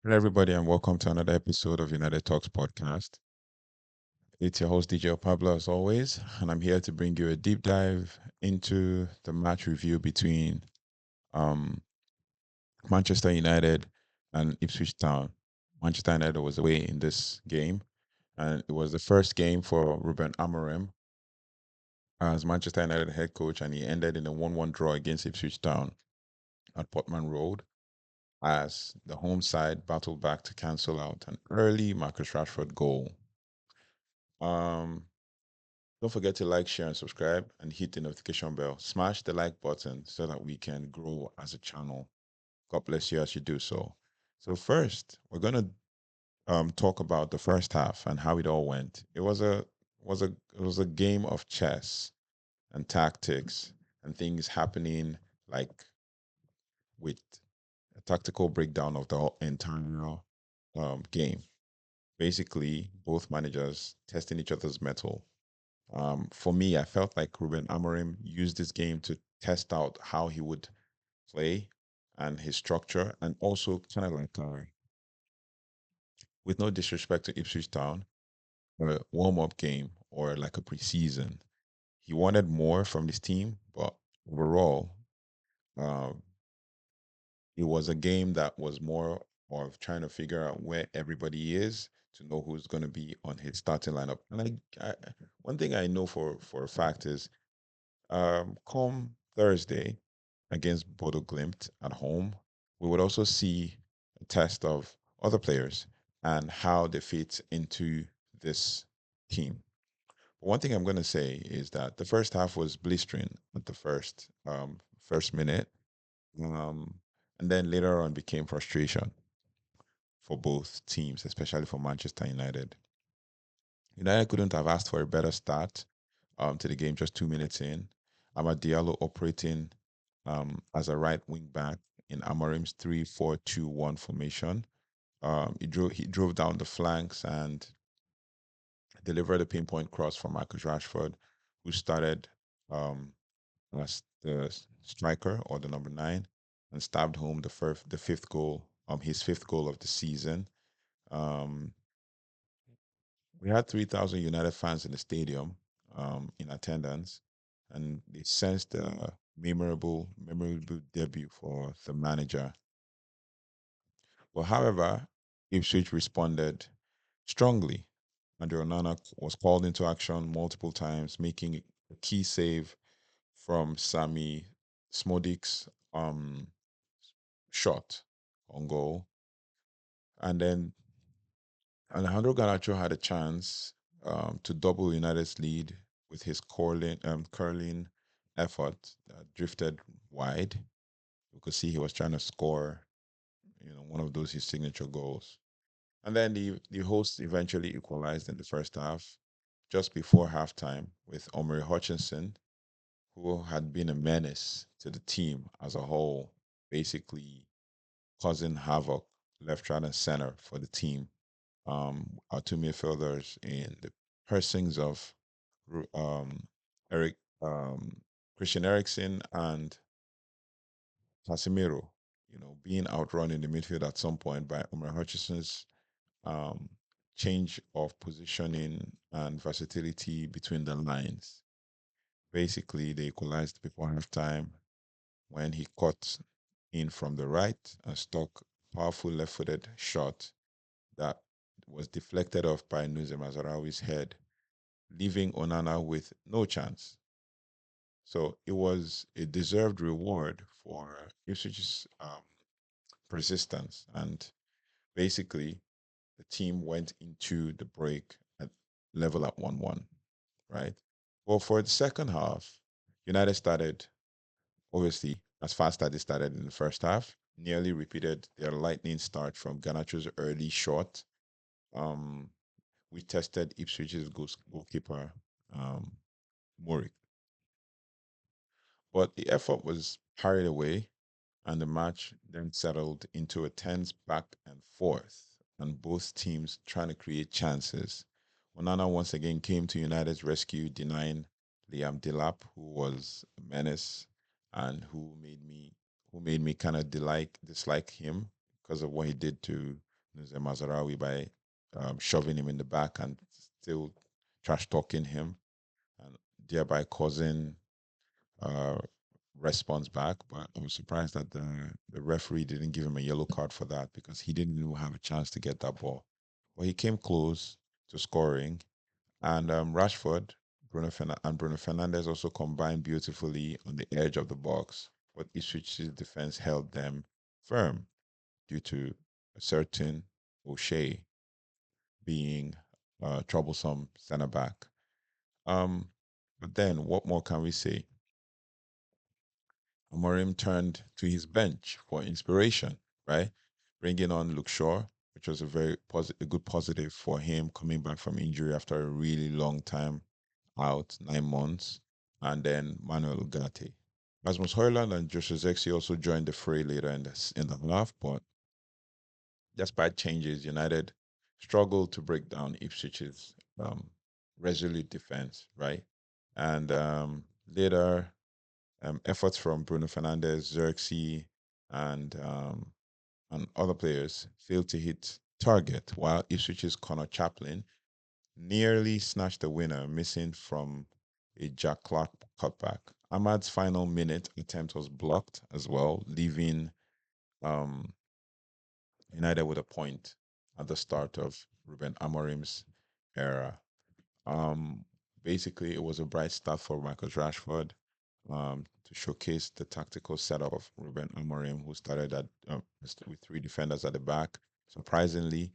Hello, everybody, and welcome to another episode of United Talks podcast. It's your host, DJ Pablo, as always, and I'm here to bring you a deep dive into the match review between um, Manchester United and Ipswich Town. Manchester United was away in this game, and it was the first game for Ruben Amorim as Manchester United head coach, and he ended in a 1-1 draw against Ipswich Town at Portman Road as the home side battled back to cancel out an early Marcus Rashford goal. Um, Don't forget to like, share, and subscribe, and hit the notification bell. Smash the like button so that we can grow as a channel. God bless you as you do so. So first, we're gonna talk about the first half and how it all went. It was a game of chess and tactics and things happening like with a tactical breakdown of the entire game. Basically, both managers testing each other's mettle. For me, I felt like Ruben Amorim used this game to test out how he would play and his structure, and also kind of like, with no disrespect to Ipswich Town, a warm up game or like a preseason. He wanted more from his team, but overall, um, it was a game that was more of trying to figure out where everybody is to know who's going to be on his starting lineup. And one thing I know for a fact is come Thursday against Bodo Glimt at home, we would also see a test of other players and how they fit into this team. But one thing I'm going to say is that the first half was blistering at the first minute, um, and then later on became frustration for both teams, especially for Manchester United. United couldn't have asked for a better start to the game just 2 minutes in. Amad Diallo operating as a right wing back in Amorim's 3-4-2-1 formation. He drove down the flanks and delivered a pinpoint cross from Marcus Rashford, who started um, as the striker or the number nine and stabbed home the fifth goal, his fifth goal of the season. Um, we had 3,000 United fans in the stadium in attendance, and they sensed a memorable debut for the manager. Well, however, Ipswich responded strongly. Andrew Onana was called into action multiple times, making a key save from Sami Smodik's shot on goal. And then Alejandro Garnacho had a chance to double United's lead with his curling effort that drifted wide. You could see he was trying to score, one of those his signature goals. And then the hosts eventually equalized in the first half, just before halftime, with Omari Hutchinson, who had been a menace to the team as a whole, basically causing havoc left, right, and center for the team. Our two midfielders in the persons of um, Eric Christian Eriksen and Casemiro, being outrun in the midfield at some point by Omar Hutchinson's um, change of positioning and versatility between the lines. Basically, they equalized before halftime when he caught in from the right and struck powerful left-footed shot that was deflected off by Nuse Mazarawi's head, leaving Onana with no chance. So it was a deserved reward for Ipswich's persistence. And basically, the team went into the break at level at 1-1, right? Well, for the second half, United started, obviously, as fast as they started in the first half, nearly repeated their lightning start from Ganacho's early shot. Um, we tested Ipswich's goalkeeper, um, Murik. But the effort was carried away, and the match then settled into a tense back and forth, and both teams trying to create chances. Onana once again came to United's rescue, denying Liam Delap, who was a menace and who made me kind of dislike him because of what he did to Nuse Mazarawi by shoving him in the back and still trash talking him, and thereby causing uh, response back. But I was surprised that the referee didn't give him a yellow card for that because he didn't even have a chance to get that ball. But he came close to scoring, and Bruno Fernandez also combined beautifully on the edge of the box, but Ipswich's defense held them firm due to a certain O'Shea being a troublesome centre back. Um, but then, what more can we say? Amorim turned to his bench for inspiration, right? Bringing on Luke Shaw, which was a good positive for him coming back from injury after a really long time out, 9 months, and then Manuel Ugarte. Rasmus Højlund and Joshua Zexi also joined the fray later in the half, but despite changes, United struggled to break down Ipswich's resolute defense, right? And later, efforts from Bruno Fernandes, Xerxes, and and other players failed to hit target, while Ipswich's Connor Chaplin nearly snatched the winner, missing from a Jack Clark cutback. Ahmad's final minute attempt was blocked as well, leaving um, United with a point at the start of Ruben Amorim's era. Um, Basically, it was a bright start for Marcus Rashford to showcase the tactical setup of Ruben Amorim, who started with three defenders at the back. Surprisingly,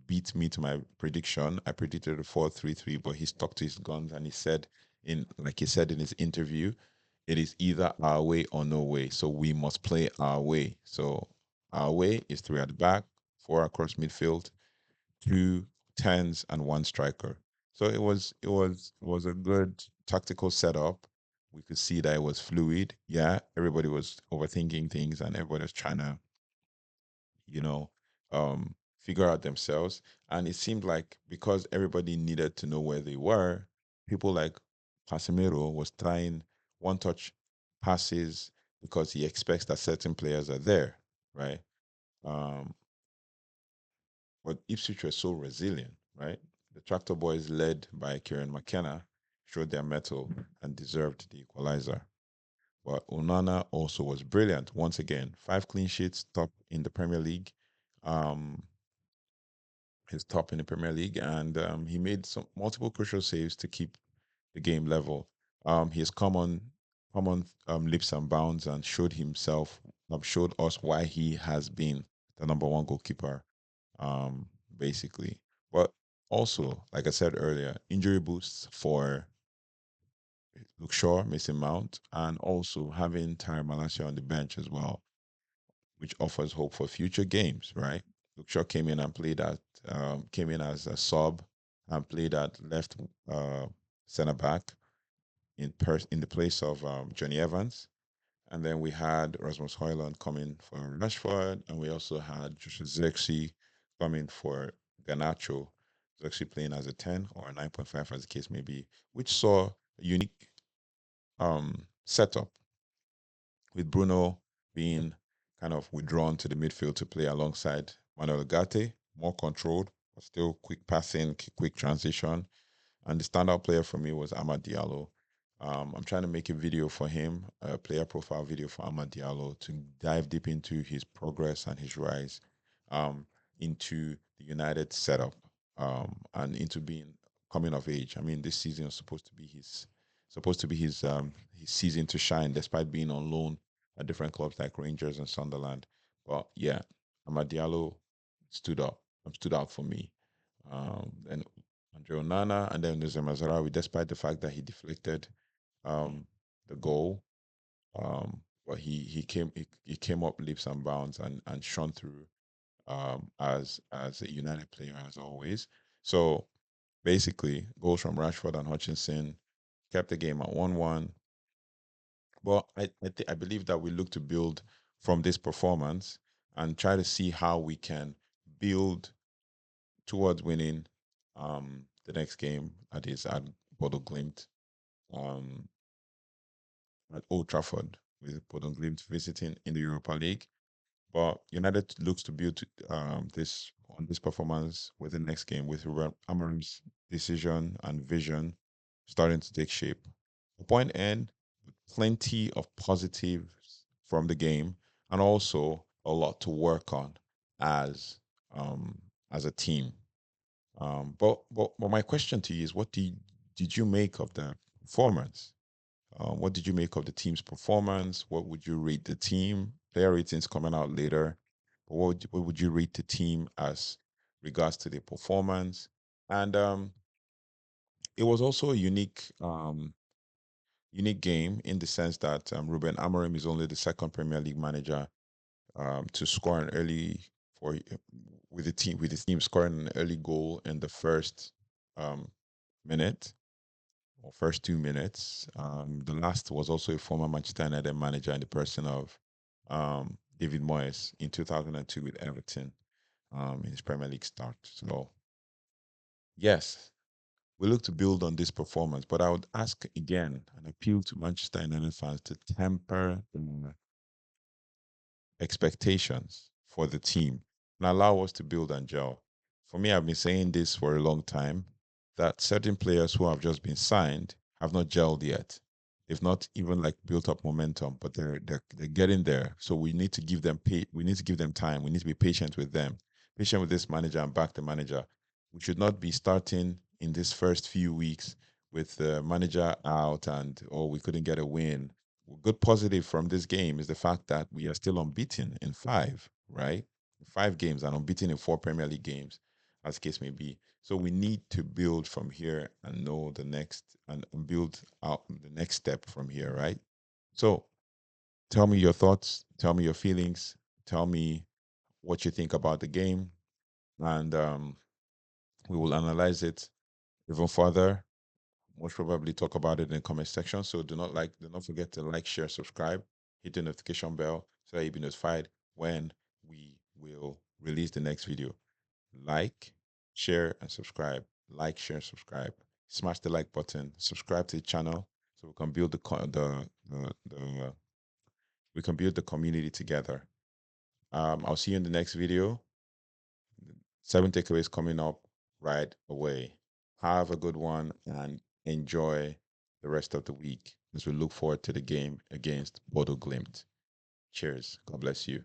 beat me to my prediction. I predicted a 4-3-3, but he stuck to his guns and he said in his interview, it is either our way or no way. So we must play our way. So our way is three at the back, four across midfield, two tens and one striker. So it was a good tactical setup. We could see that it was fluid. Yeah, everybody was overthinking things and everybody was trying to, you know, figure out themselves. And it seemed like because everybody needed to know where they were, people like Casemiro was trying one touch passes because he expects that certain players are there, right? Um, but Ipswich were so resilient, right? The Tractor Boys, led by Kieran McKenna, showed their mettle and deserved the equalizer. But Onana also was brilliant once again. 5 clean sheets, top in the Premier League. Um, his top in the Premier League, and he made some multiple crucial saves to keep the game level. He has come on leaps and bounds and showed us why he has been the number one goalkeeper, um, basically. But also, like I said earlier, injury boosts for Luke Shaw, Mason Mount, and also having Tyre Malacia on the bench as well, which offers hope for future games, right? Luke Shaw came in as a sub and played at left center back in the place of Johnny Evans. And then we had Rasmus Højlund coming for Rashford, and we also had Joshua Zirkzee coming for Garnacho. Zirkzee playing as a 10 or a 9.5, as the case may be, which saw a unique setup with Bruno being kind of withdrawn to the midfield to play alongside Manuel Gatti, more controlled, but still quick passing, quick transition. And the standout player for me was Amad Diallo. I'm trying to make a video for him, a player profile video for Amad Diallo, to dive deep into his progress and his rise um, into the United setup and into being coming of age. I mean, this season was supposed to be his season to shine, despite being on loan at different clubs like Rangers and Sunderland. But yeah, Amad Diallo stood out for me. And Andre Onana, and then there's Mazarawi, despite the fact that he deflected um, the goal. But he came up leaps and bounds and shone through as a United player as always. So basically, goals from Rashford and Hutchinson kept the game at 1-1. Well, I believe that we look to build from this performance and try to see how we can build towards winning the next game, that is at Bodo Glimt, um, at Old Trafford, with Bodo Glimt visiting in the Europa League. But United looks to build this on this performance with the next game, with Ruben Amorim's decision and vision starting to take shape. The point end, plenty of positives from the game, and also a lot to work on as um, as a team. But my question to you is, what did you make of the performance? What did you make of the team's performance? What would you rate the team? Player ratings coming out later. But what would you rate the team as regards to their performance? And it was also a unique game in the sense that Ruben Amorim is only the second Premier League manager to score an early for with the team scoring an early goal in the first um, minute or first 2 minutes. The last was also a former Manchester United manager in the person of David Moyes in 2002 with Everton in his Premier League start. So, yes, we look to build on this performance, but I would ask again and appeal to Manchester United fans to temper the expectations for the team and allow us to build and gel. For me, I've been saying this for a long time that certain players who have just been signed have not gelled yet. They've not even like built up momentum, but they're getting there. So we need to give them we need to give them time. We need to be patient with them, patient with this manager and back the manager. We should not be starting in this first few weeks with the manager out and oh we couldn't get a win. Good positive from this game is the fact that we are still unbeaten in five, right? 5 games and unbeaten in 4 Premier League games, as case may be. So we need to build from here and know the next and build out the next step from here, right? So tell me your thoughts, tell me your feelings, tell me what you think about the game, and we will analyze it even further. Most probably talk about it in the comment section. So do not forget to like, share, subscribe, hit the notification bell so that you'll be notified when we will release the next video. Like, share, and subscribe. Like, share, subscribe. Smash the like button. Subscribe to the channel so we can build the we can build the community together. I'll see you in the next video. 7 takeaways coming up right away. Have a good one and enjoy the rest of the week as we look forward to the game against Bodo Glimt. Cheers. God bless you.